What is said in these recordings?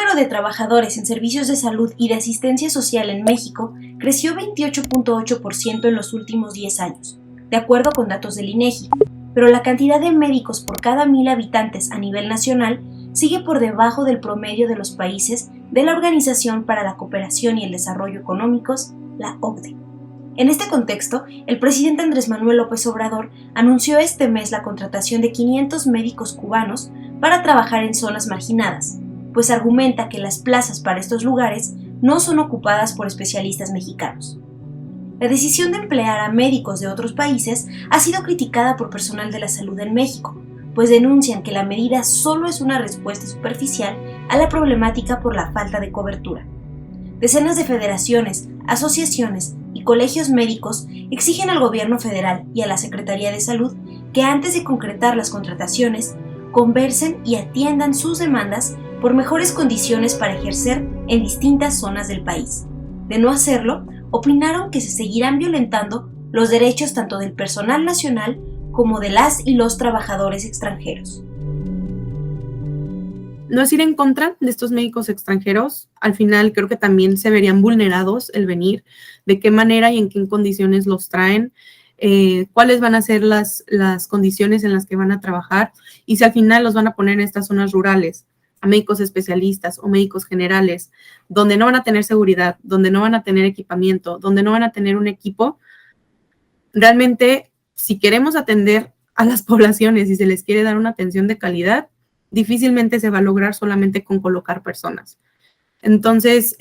número de trabajadores en servicios de salud y de asistencia social en México creció 28.8% en los últimos 10 años, de acuerdo con datos del INEGI, pero la cantidad de médicos por cada 1,000 habitantes a nivel nacional sigue por debajo del promedio de los países de la Organización para la Cooperación y el Desarrollo Económicos, la OCDE. En este contexto, el presidente Andrés Manuel López Obrador anunció este mes la contratación de 500 médicos cubanos para trabajar en zonas marginadas, pues argumenta que las plazas para estos lugares no son ocupadas por especialistas mexicanos. La decisión de emplear a médicos de otros países ha sido criticada por personal de la salud en México, pues denuncian que la medida solo es una respuesta superficial a la problemática por la falta de cobertura. Decenas de federaciones, asociaciones y colegios médicos exigen al gobierno federal y a la Secretaría de Salud que antes de concretar las contrataciones, conversen y atiendan sus demandas por mejores condiciones para ejercer en distintas zonas del país. De no hacerlo, opinaron que se seguirán violentando los derechos tanto del personal nacional como de las y los trabajadores extranjeros. No es ir en contra de estos médicos extranjeros, al final creo que también se verían vulnerados el venir, de qué manera y en qué condiciones los traen, cuáles van a ser las condiciones en las que van a trabajar y si al final los van a poner en estas zonas rurales, a médicos especialistas o médicos generales, donde no van a tener seguridad, donde no van a tener equipamiento, donde no van a tener un equipo. Realmente, si queremos atender a las poblaciones y se les quiere dar una atención de calidad, difícilmente se va a lograr solamente con colocar personas. Entonces,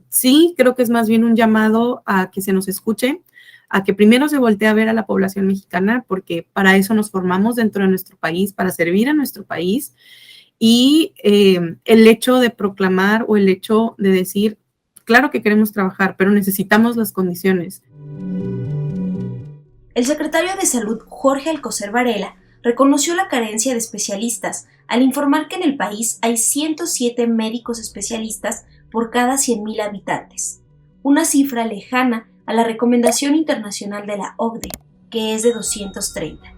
sí, creo que es más bien un llamado a que se nos escuche, a que primero se voltee a ver a la población mexicana, porque para eso nos formamos dentro de nuestro país, para servir a nuestro país, y el hecho de proclamar o el hecho de decir, claro que queremos trabajar, pero necesitamos las condiciones. El secretario de Salud, Jorge Alcocer Varela, reconoció la carencia de especialistas al informar que en el país hay 107 médicos especialistas por cada 100,000 habitantes, una cifra lejana a la recomendación internacional de la OCDE, que es de 230.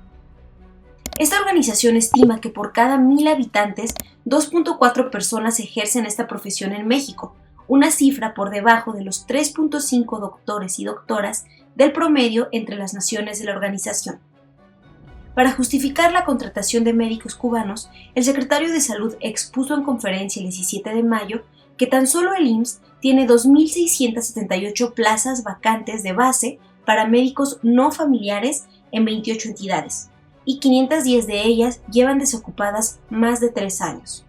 Esta organización estima que por cada 1,000 habitantes, 2.4 personas ejercen esta profesión en México, una cifra por debajo de los 3.5 doctores y doctoras del promedio entre las naciones de la organización. Para justificar la contratación de médicos cubanos, el secretario de Salud expuso en conferencia el 17 de mayo que tan solo el IMSS tiene 2.678 plazas vacantes de base para médicos no familiares en 28 entidades, y 510 de ellas llevan desocupadas más de 3 años.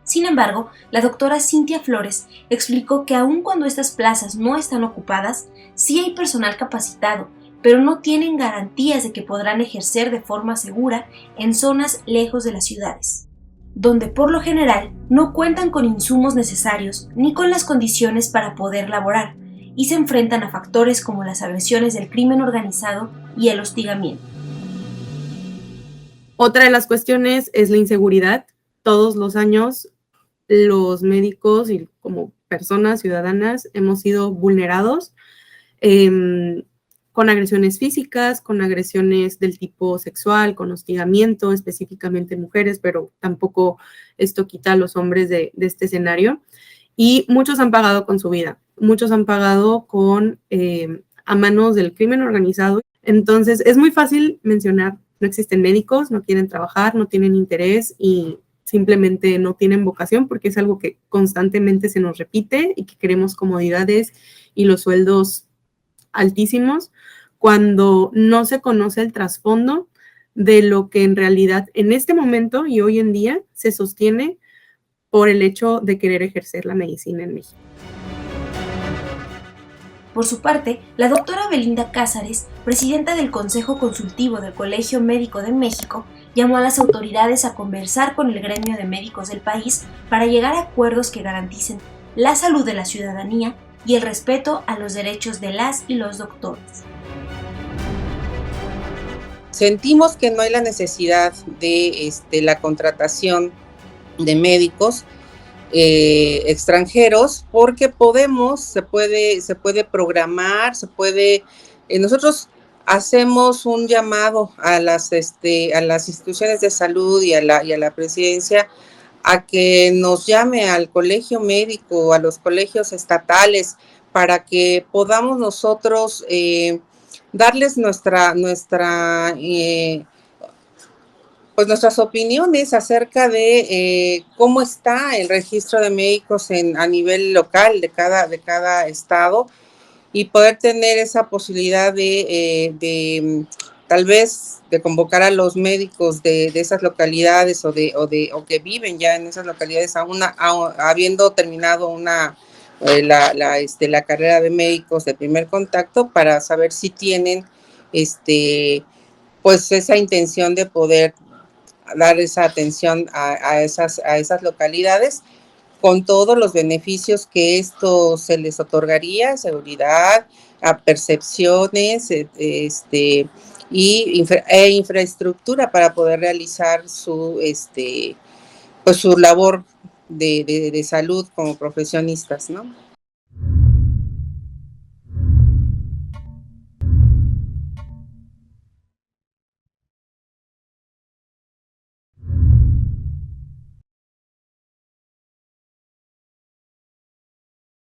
Sin embargo, la doctora Cintia Flores explicó que aun cuando estas plazas no están ocupadas, sí hay personal capacitado, pero no tienen garantías de que podrán ejercer de forma segura en zonas lejos de las ciudades, donde por lo general no cuentan con insumos necesarios ni con las condiciones para poder laborar, y se enfrentan a factores como las agresiones del crimen organizado y el hostigamiento. Otra de las cuestiones es la inseguridad. Todos los años los médicos y como personas ciudadanas hemos sido vulnerados con agresiones físicas, con agresiones del tipo sexual, con hostigamiento, específicamente en mujeres, pero tampoco esto quita a los hombres de este escenario. Y muchos han pagado con su vida, muchos han pagado a manos del crimen organizado. Entonces es muy fácil mencionar, no existen médicos, no quieren trabajar, no tienen interés y simplemente no tienen vocación porque es algo que constantemente se nos repite y que queremos comodidades y los sueldos altísimos cuando no se conoce el trasfondo de lo que en realidad en este momento y hoy en día se sostiene por el hecho de querer ejercer la medicina en México. Por su parte, la doctora Belinda Cázares, presidenta del Consejo Consultivo del Colegio Médico de México, llamó a las autoridades a conversar con el gremio de médicos del país para llegar a acuerdos que garanticen la salud de la ciudadanía y el respeto a los derechos de las y los doctores. Sentimos que no hay la necesidad de la contratación de médicos extranjeros porque se puede programar, nosotros hacemos un llamado a las instituciones de salud y a la presidencia a que nos llame al colegio médico, a los colegios estatales, para que podamos nosotros darles pues nuestras opiniones acerca de cómo está el registro de médicos a nivel local de cada estado, y poder tener esa posibilidad de tal vez de convocar a los médicos de esas localidades o que viven ya en esas localidades habiendo terminado la carrera de médicos de primer contacto, para saber si tienen pues esa intención de poder dar esa atención a esas localidades, con todos los beneficios que esto se les otorgaría: seguridad, a percepciones, infraestructura para poder realizar pues su labor de salud como profesionistas, ¿no?